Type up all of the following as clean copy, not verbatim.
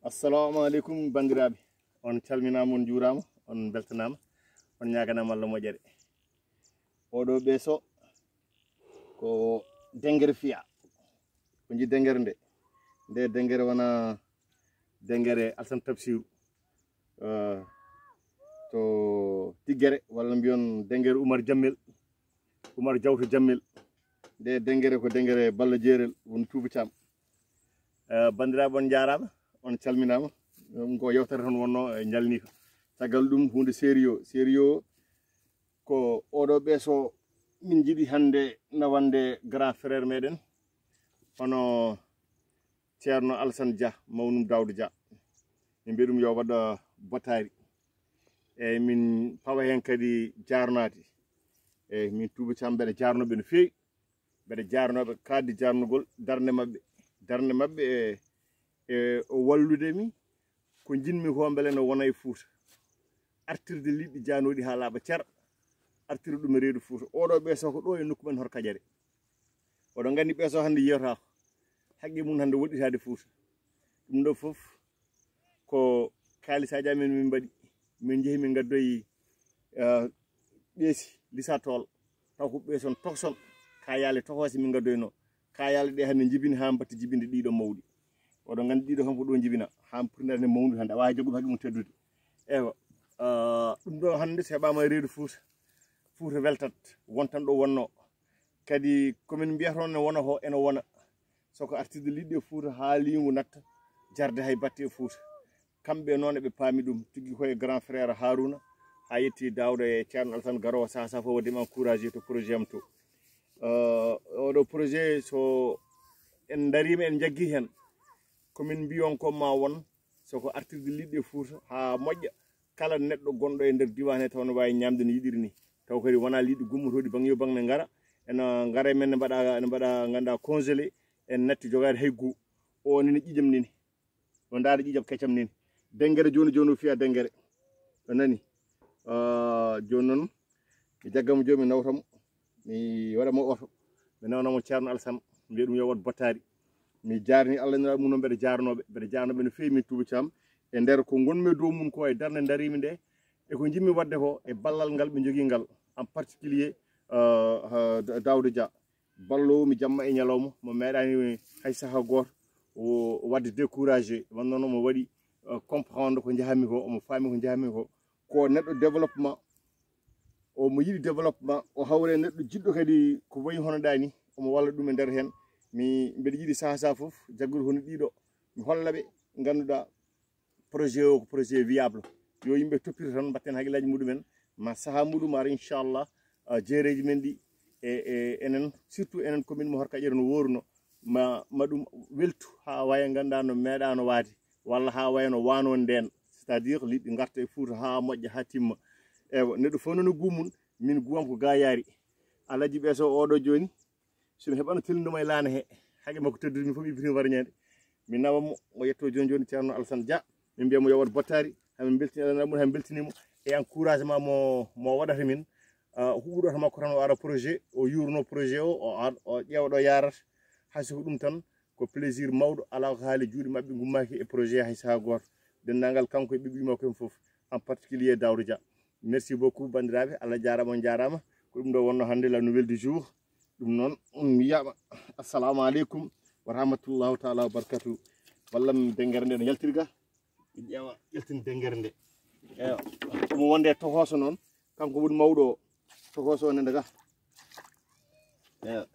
assalamu alaikum bandiraɓe on calminama on juurama on beltanama on ñaganama Allah moƴƴere oɗo ɓeeso ko dengere fiya ko ji dengere nde dengere wona dengere Alassane Tamsirou to Tiggere walla mbiyon dengere Oumar Jammel Oumar Diawto Jammel nde dengere ko dengere Balla Jeerel woni Touba Thiam bandiraɓe on jarama on calminama ko yewtere tan wonno e jalni ko tagal ɗum hunde sérieux ko oɗo ɓeeso min jiiɗi hande nawande grand frère meɗen hono ceerno Alassane Dia Mawnum Daouda Dia min mbiya ɗum yo waɗa botari eyyi min pawa hen kadi jarnade eyyi min Touba Thiam mbeɗa jarnoɓe no fewi mbeɗa jarnoɓe kadde jarnugol darde mabɓe e o walludemi ko jinmi ko beele no wona e Fouta artirde liɗɗi janoɗi ha laaɓa ceer artirde ɗum e reedu Fouta oɗo ɓeeso ko ɗo e nokku men Horkadiere oɗon gandi ɓeeso hande yiyata ko haqqi mum hande woɗɗitade Fouta ɗum ɗo foof ko kalisaji amen min mbaɗi min jeehi min gaddoyi ɓeesi lisa tol taw ko ɓeeson tokson kayale tokosi min gaddoyno kayale ɗe hande jibini ha mbatti jibinde ɗiɗo mawɗi oɗon gandi ɗiɗo kam ko ɗo jibina ha purnere mawdu hande a wawi jogude haqqi mum teddude eywa ɗum ɗo hande so heɓama reedu Fouta weltat wontan ɗo wonno kadi komin mbiyata on ne wona ho ene wona soko artirde liɗɗi e Fouta ha lingu natta jarde hay batte e Fouta kamɓe noon eɓe paami ɗum tigui koye grand frère Harouna ha yetti Daouda e ceerno Alassane garowo sasa fo waddima encouragé to projet am to oɗo projet so en darima en jaggui hen komin mbiyon ko ma won soko artirde liɗɗi e Fouta ha moƴƴa kala neɗɗo gonɗo e nder diwan he taw no wawi ñamde no yiɗiri ni taw kadi wona liɗɗi gummotoɗi bang yo bang ne gara ena gara e men ne mbaɗa ganda congelé en natti jogade hay gu o nini ƴiƴam nini o daade ƴiƴam keccam nini dengere joni o fiya dengere o nani joni noon mi jaggamo joni mi nawtamo mi waɗamo oto mi nawnamo ceerno Alassane mbiya ɗum yo wat bottari mi jarni Allah nira mum mbeɗa jarnoɓe no fewi min Touba Thiam e nder ko gonmi e dow mum ko e darde darimi nde e ko jimmi wadde ko e ballal ngal ɓe jogui ngal en particulier Daouda Dia ballowo mi jamma e ñalawma mo meeɗani hay saaha goto o wadde découragé wannoon omo waɗi comprendre ko jahami ko omo faami ko jahami ko neɗɗo développement omo yiiɗi développement o hawre neɗɗo jiɗɗo kadi ko wayi hono ɗani omo walla ɗum e nder hen mbeɗa yiiɗi saaha foof jaggude hono ɗiɗo mi hollaɓe ganduɗa projet o ko projet viable yo yimɓe toppita tan mbatten haqqillaji muɗumen ma saaha muɗum ara inchallah jeereji men ɗi e enen surtout enen commune mo Horkadiere no woruno ma ɗum weltu ha waya ganduɗa no meeɗano waade walla ha waya no wano nden c'est à dire liɗɗi garta e Fouta ha moƴƴa ha timma eywa neɗɗo fof noon gumum min guwam ko ga yaari alaji ɓeeso oɗo joni somi heɓano tellidoma e laana he haqqe makko teddude min fof mi ibritimo warñede mi nawamo o yetto joni ceerno Alassane Dia min mbiyamo yo wat bottari hamin beltini hamin beltinimo e encouragement mo waɗata min huuɗota makko tan o ara projet o yurno projet o ƴewɗo yarata hayso ko ɗum tan ko plaisir mawɗo ala ko haali juuɗe mabɓe gummaki e projet hay saaha goto dendagal kanko e ɓiɓɓe makko en foof en particulier Daouda Dia merci beaucoup bandiraɓe Allah jarama on jarama ko ɗum ɗo wonno hande la nouvelle du jour ɗum noon mi yiyama assalamu aleykum wa rahmatullahu taala wa barakatuh wallam dengere nde no yaltirga mi ƴeewa ƴeltin dengere nde eyo omo wonde tokoso noon kanko woni mawɗo o tokoso o nende ga eyo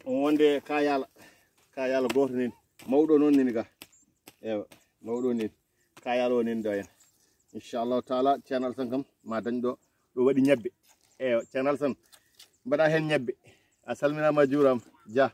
omo wonde kayala goto neni mawɗo noon neni ga eyo mawɗo neni kayala o neni ɗo hen inchallahu taala ceerno Alassane kam ma dañ ɗo waɗi ñebbe eyo ceerno Alassane mbaɗa hen ñebbe a salminama a juurama Dia